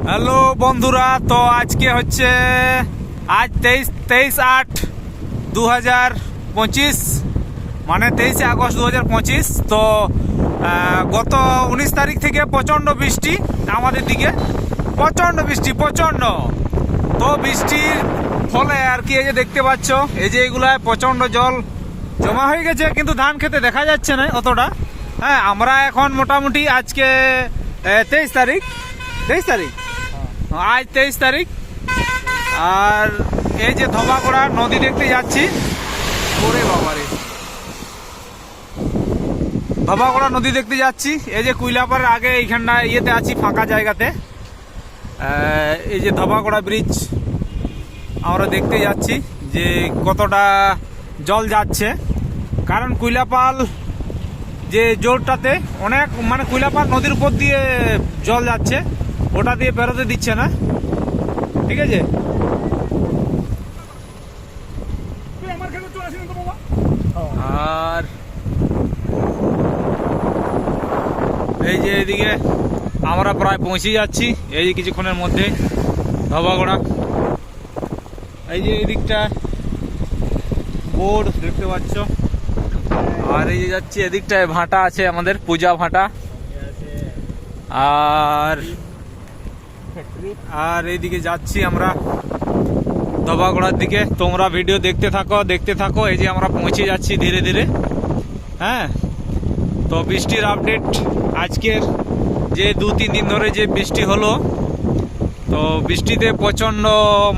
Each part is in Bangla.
হ্যালো বন্ধুরা, তো আজকে হচ্ছে আজ 23/8/2025, মানে 23 আগস্ট 2025। তো গত 19 তারিখ থেকে প্রচণ্ড বৃষ্টি আমাদের দিকে, প্রচণ্ড তো বৃষ্টির ফলে আর কি এই যে দেখতে পাচ্ছ, এই যে এগুলায় প্রচণ্ড জল জমা হয়ে গেছে, কিন্তু ধান খেতে দেখা যাচ্ছে না অতটা। হ্যাঁ, আমরা এখন মোটামুটি আজকে 23 তারিখ আজ 23 তারিখ, আর এই যে ধবাগড়া নদী দেখতে যাচ্ছি। ওরে বাবারে, ধবাগড়া নদী দেখতে যাচ্ছি। এই যে কুইলাপাড়ের আগে এইখানটা ইয়েতে আছি, ফাঁকা জায়গাতে। এই যে ধবাগড়া ব্রিজ আমরা দেখতে যাচ্ছি যে কতটা জল যাচ্ছে, কারণ কুইলাপাল যে জোরটাতে অনেক, মানে কুইলাপাল নদীর উপর দিয়ে জল যাচ্ছে, ওটা দিয়ে বেরোতে দিচ্ছে না। ঠিক আছে, আর এই যে এদিকে আমরা প্রায় পৌঁছে যাচ্ছি, এই যে কিছুক্ষণের মধ্যে ধবাগড়া। এই যে এই দিকটা বোর্ড দেখতে পাচ্ছ, আর এই যে যাচ্ছি এদিকটায় ভাটা আছে আমাদের, পূজা ভাটা। আর এইদিকে যাচ্ছি আমরা ধবাগড়ার দিকে। তোমরা ভিডিও দেখতে থাকো। এই যে আমরা পৌঁছে যাচ্ছি ধীরে ধীরে। হ্যাঁ, তো বৃষ্টির আপডেট আজকের, যে 2-3 দিন ধরে যে বৃষ্টি হলো, তো বৃষ্টিতে প্রচণ্ড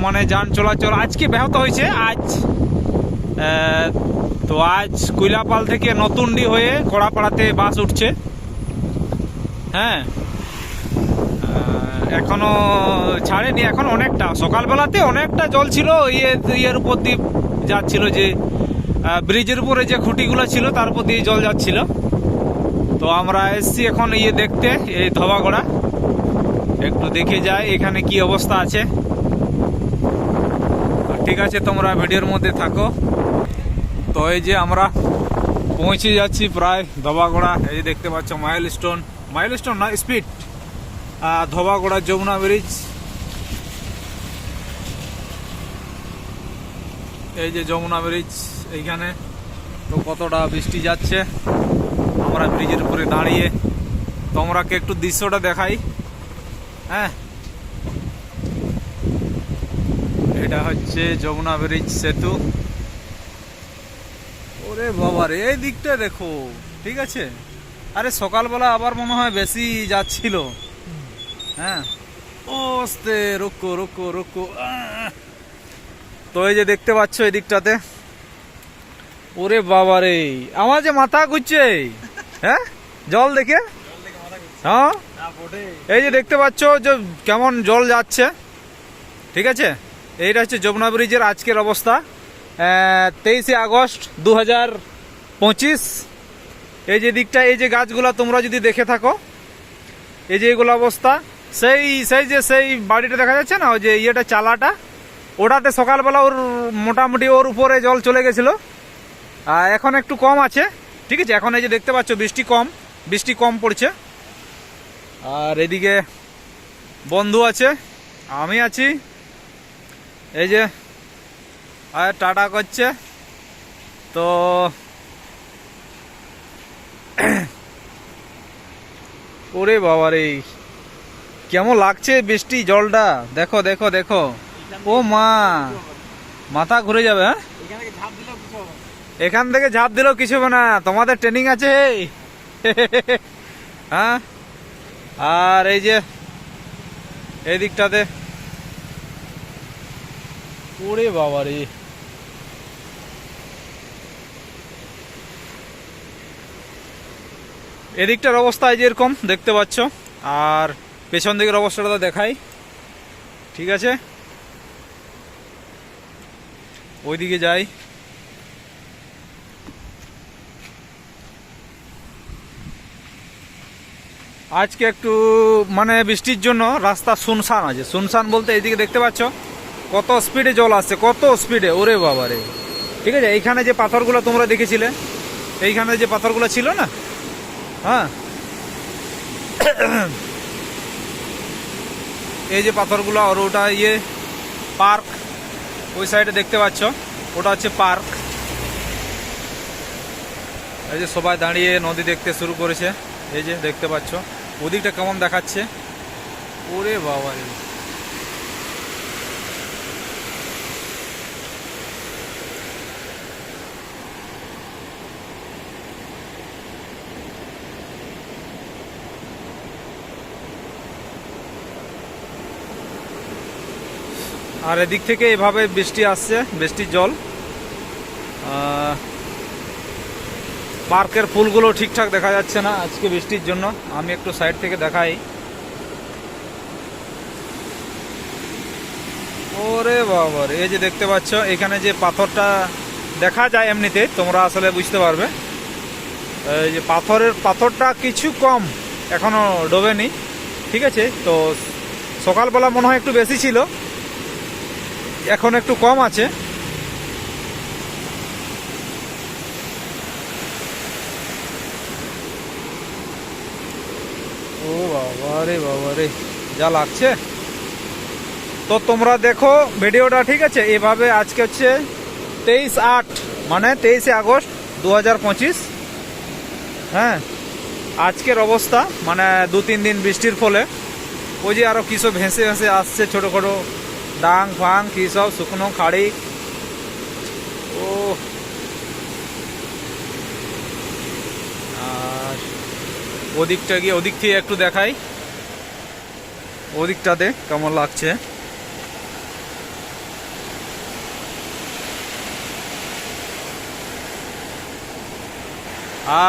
মানে যান চলাচল আজকে ব্যাহত হয়েছে। আজ কুইলাপাল থেকে নতুনডি হয়ে কড়াপাড়াতে বাস উঠছে। হ্যাঁ, এখনো ছাড়েনি, এখন অনেকটা সকালবেলাতে অনেকটা জল ছিল, ইয়ের উপর দিয়ে যাচ্ছিল, যে ব্রিজের উপরে যে খুঁটিগুলো ছিল তার উপর দিয়ে জল যাচ্ছিল। তো আমরা এসছি এখন দেখতে, এই ধবাগড়া একটু দেখে যাই এখানে কি অবস্থা আছে। ঠিক আছে, তোমরা ভিডিওর মধ্যে থাকো। তো এই যে আমরা পৌঁছে যাচ্ছি প্রায় ধবাগড়া। এই যে দেখতে পাচ্ছ মাইলস্টোন না, স্পিড ধবাগড়া যমুনা ব্রিজ। এই যে যমুনা ব্রিজ এইখানে। তো কতটা বৃষ্টি যাচ্ছে, আমরা ব্রিজের উপরে দাঁড়িয়ে তোমরাকে একটু দৃশ্যটা দেখাই। হ্যাঁ, এটা হচ্ছে যমুনা ব্রিজ সেতু। ওরে বাবারে, এই দিকটা দেখো। ঠিক আছে, আরে সকালবেলা আবার মনে হয় বেশি যাচ্ছিল। হ্যাঁ, ওস্তে রুকো। তো এই যে দেখতে পাচ্ছ এই দিকটাতে, ওরে বাবারে, আমার যে মাথা ঘুরছে। হ্যাঁ, জল দেখে। হ্যাঁ, এই যে দেখতে পাচ্ছ যে কেমন জল যাচ্ছে। ঠিক আছে, এইটা হচ্ছে যমুনা ব্রিজের আজকের অবস্থা, 23 আগস্ট 2025। এই যে দিকটা, এই যে গাছগুলা তোমরা যদি দেখে থাকো, এই যে এইগুলো অবস্থা, সেই বাড়িটা দেখা যাচ্ছে না, ওই যে ইয়েটা চালাটা, ওটাতে সকালবেলা ওর মোটামুটি ওর উপরে জল চলে গেছিলো। এখন একটু কম আছে। ঠিক আছে, এখন এই যে দেখতে পাচ্ছ বৃষ্টি কম পড়ছে। আর এদিকে বন্ধু আছে, আমি আছি, এই যে আর টাটা করছে। তো ওরে বাবারে, কেমন লাগছে বৃষ্টি জলটা, দেখো। ও মা, মাথা ঘুরে যাবে। হ্যাঁ, এখান থেকে ঝাঁপ দিলেও কিছু হবে না, তোমাদের ট্রেনিং আছে। হ্যাঁ, আর এই যে এই দিকটাতে, ওরে বাবারে, এদিকটার অবস্থা এই যে এরকম দেখতে পাচ্ছ, আর পেছন দিকের অবস্থাটা দেখাই। ঠিক আছে, ওইদিকে যাই। আজকে একটু মানে বৃষ্টির জন্য রাস্তা শুনশান আছে। শুনশান বলতে এইদিকে দেখতে পাচ্ছ কত স্পিডে জল আসছে, কত স্পিডে। ওরে বাবারে, ঠিক আছে, এইখানে যে পাথরগুলো তোমরা দেখেছিলে, এইখানে যে পাথরগুলো ছিল না, হ্যাঁ, এই যে পাথরগুলো, আর ওটা ইয়ে পার্ক, ওই সাইডে দেখতে পাচ্ছ ওটা হচ্ছে পার্ক। এই যে সবাই দাঁড়িয়ে নদী দেখতে শুরু করেছে, এই যে দেখতে পাচ্ছ ওদিকটা কেমন দেখাচ্ছে। ওরে বাবা রে, আর এদিক থেকে এভাবে বৃষ্টি আসছে, বৃষ্টির জল। পার্কের ফুলগুলো ঠিকঠাক দেখা যাচ্ছে না আজকে বৃষ্টির জন্য, আমি একটু সাইড থেকে দেখাই। ওরে বাবার, এই যে দেখতে পাচ্ছ এখানে যে পাথরটা দেখা যায় এমনিতে, তোমরা আসলে বুঝতে পারবে। এই যে পাথরটা কিছু কম, এখনো ডোবেনি, ঠিক আছে। তো সকালবেলা মনে হয় একটু বেশি ছিল, এখন একটু কম আছে। ও বাবারে বাবারে, যা লাগছে। তো তোমরা দেখো ভিডিওটা, ঠিক আছে। এভাবে আজকে হচ্ছে 23/8 মানে 23শে আগস্ট 2025। হ্যাঁ, আজকের অবস্থা মানে 2-3 দিন বৃষ্টির ফলে ওই যে আরো কিসব ভেসে ভেসে আসছে, ছোট ছোট ডাং ফাং কি সব শুকনো খাড়ি। ও, আর ওদিকটা গিয়ে ওদিক থেকে একটু দেখাই, ওদিকটাতে কেমন লাগছে।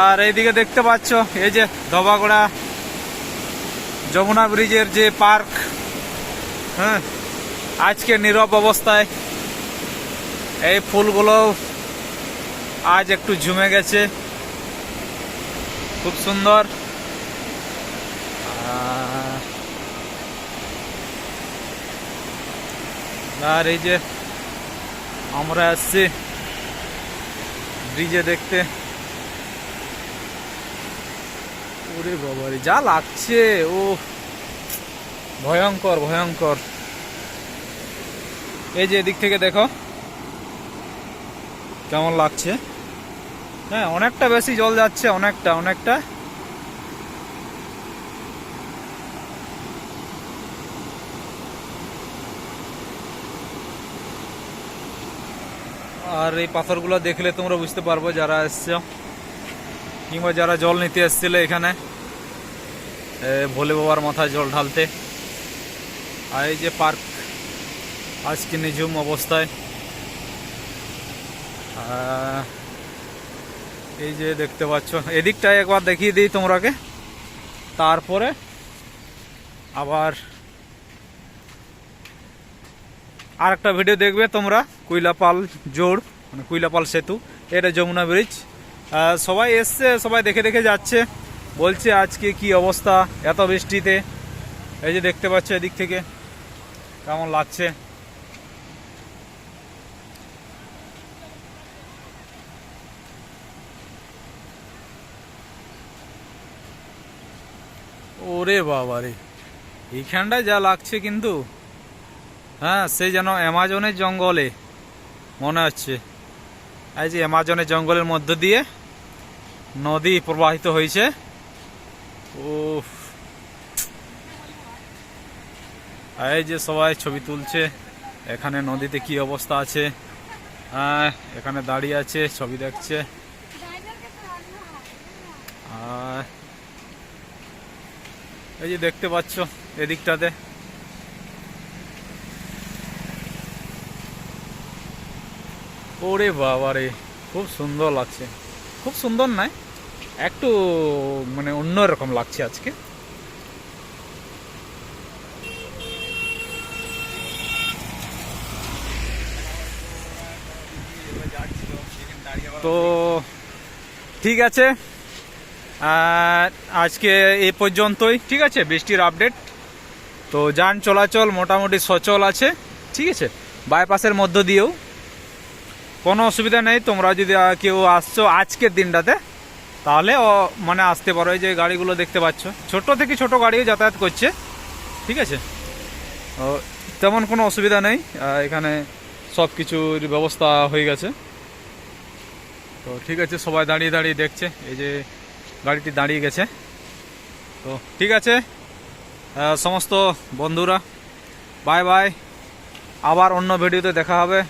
আর এইদিকে দেখতে পাচ্ছ এই যে ধবাগড়া যমুনা ব্রিজের যে পার্ক, হ্যাঁ, আজকে নীরব অবস্থায়। এই ফুলগুলো আজ একটু ঝুমে গেছে, খুব সুন্দর। আর এই যে আমরা আসছি ব্রিজে দেখতে। ওরে বাবারে, যা লাগছে, ও ভয়ঙ্কর ভয়ঙ্কর। এই যে এদিক থেকে দেখো কেমন লাগছে। হ্যাঁ, অনেকটা বেশি জল যাচ্ছে, অনেকটা অনেকটা। আর এই পাথরগুলো দেখলে তোমরা বুঝতে পারবো যারা এসছো, কিংবা যারা জল নিতে এসেছিল এখানে ভোলে বাবার মাথায় জল ঢালতে। আর এই যে পার্ক আজকে নিঝুম অবস্থায়। এই যে দেখতে পাচ্ছ, এদিকটায় একবার দেখিয়ে দিই তোমরাকে, তারপরে আবার আর একটা ভিডিও দেখবে তোমরা। কুইলাপাল জোড় মানে কুইলাপাল সেতু, এটা যমুনা ব্রিজ। সবাই এসছে, সবাই দেখে দেখে যাচ্ছে, বলছে আজকে কি অবস্থা এত বৃষ্টিতে। এই যে দেখতে পাচ্ছ এদিক থেকে কেমন লাগছে। ওরে বাবারে, এইখানটায় যা লাগছে কিন্তু, হ্যাঁ, সে যেন অ্যামাজনের জঙ্গলে মনে হচ্ছে। এই যে অ্যামাজনের জঙ্গলের মধ্য দিয়ে নদী প্রবাহিত হয়েছে। ও, এই যে সবাই ছবি তুলছে, এখানে নদীতে কি অবস্থা আছে। হ্যাঁ, এখানে দাঁড়িয়ে আছে, ছবি দেখছে। আর এই যে দেখতে পাচ্ছ এদিকটাতে ওরে বাবারে, খুব সুন্দর লাগছে। খুব সুন্দর নয়, একটু মানে অন্যরকম লাগছে আজকে। তো ঠিক আছে, আজকে এই পর্যন্তই, ঠিক আছে। বৃষ্টির আপডেট, তো যান চলাচল মোটামুটি সচল আছে, ঠিক আছে। বাইপাসের মধ্য দিয়েও কোনো অসুবিধা নেই। তোমরা যদি কেউ আসছো আজকের দিনটাতে, তাহলে মানে আসতে পারো। এই যে গাড়িগুলো দেখতে পাচ্ছ, ছোট থেকে ছোট গাড়িও যাতায়াত করছে, ঠিক আছে। ও, তেমন কোনো অসুবিধা নেই, এখানে সব কিছুর ব্যবস্থা হয়ে গেছে। তো ঠিক আছে, সবাই দাঁড়িয়ে দাঁড়িয়ে দেখছে, এই যে গাড়িটি দাঁড়িয়ে গেছে। তো ঠিক আছে সমস্ত বন্ধুরা, বাই বাই, আবার অন্য ভিডিওতে দেখা হবে।